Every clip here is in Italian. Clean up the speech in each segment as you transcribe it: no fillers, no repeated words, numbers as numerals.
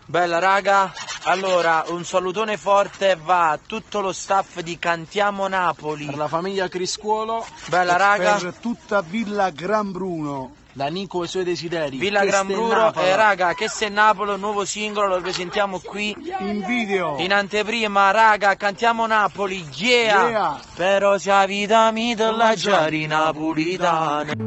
Bella raga, allora un salutone forte va a tutto lo staff di Cantiamo Napoli, per la famiglia Criscuolo, bella raga, per tutta Villa Gran Bruno, da Nico e i suoi desideri, Villa Gran Bruno. E raga, che se Napoli, un nuovo singolo, lo presentiamo qui in video, in anteprima. Raga, Cantiamo Napoli, yeah. Però sia vita mia della giari napolitana.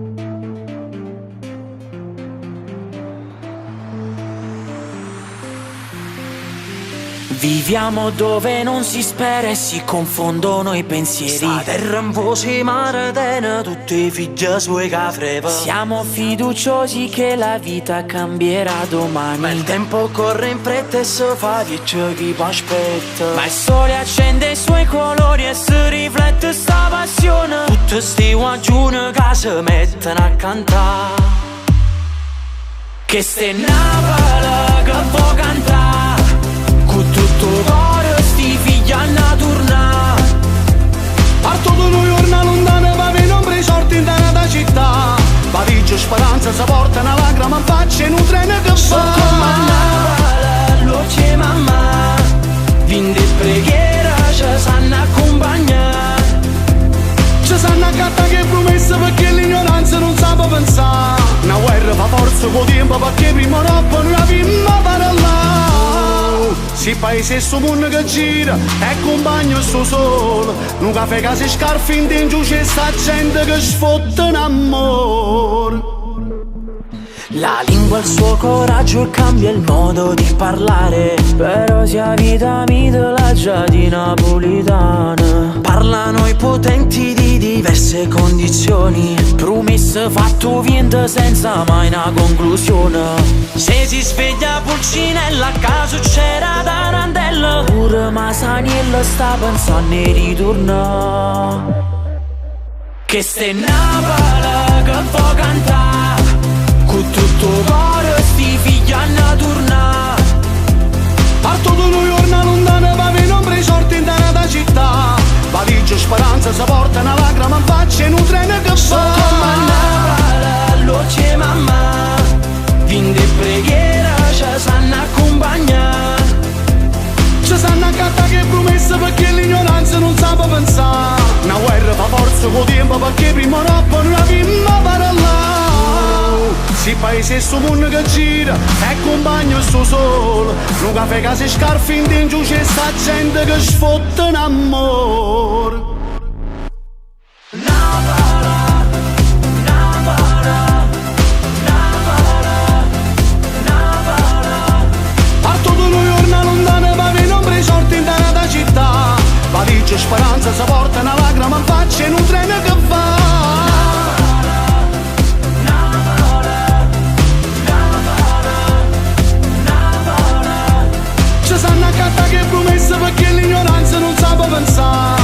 Viviamo dove non si spera e si confondono i pensieri. Sta terra in voce maratena, tutti i figli suoi cafreva. Siamo fiduciosi che la vita cambierà domani, ma il tempo corre in fretta e si fa che c'è chi aspetta. Ma il sole accende i suoi colori e si riflette sta passione. Tutte sti guagione che si mettono a cantare. Che ste Napoli che può cantare, con tutto cuore sti figli a tornare. Parto da New York lontano, ma vi non presorti in da città. Parigi speranza si porta una lacrima in faccia in un treno che fa. Come a Napoli, lo c'è mamma, vin di preghiera ci sanno accompagnare. Ci sanno accattare che promessa perché l'ignoranza non sa pensare. Una guerra fa forza con tempo perché prima troppo noi abbiamo parlato. Se il paese è sto mondo che gira e compagno sto solo, non caffè che si scarfa in dentro c'è sta gente che sfotta in amore. La lingua ha il suo coraggio e cambia il modo di parlare. Però sia vita mia della già di napolitana. Parlano i potenti di diverse condizioni, promesse fatto viente senza mai una conclusione. Se si sveglia Pulcinella a caso c'era Tarantella, pure Masaniello sta pensando di ritornare. Che ste Napoli che può cantare, con tutto cuore sti figli a tornare. Parto da New York lontano, ma vi non presorti in da città. Parigi speranza si porta una lacrima in faccia in un treno che fa. Come a Napoli, lo c'è mamma, vin di preghiera ci sanno accompagnare. Ci sanno accattare che promessa perché l'ignoranza non sa pensare. Una guerra fa forza con tempo perché prima troppo noi abbiamo parlato. Se il paese è sto mondo che gira e compagno sto solo, non caffè che si scarfa in dentro c'è sta gente che sfotta in amore. Parto da New York lontano, ma vi non presorti in da città. Parigi speranza si porta una lacrima in faccia in un treno che va. Ci sanno accattare che promessa perché l'ignoranza non sa pensare.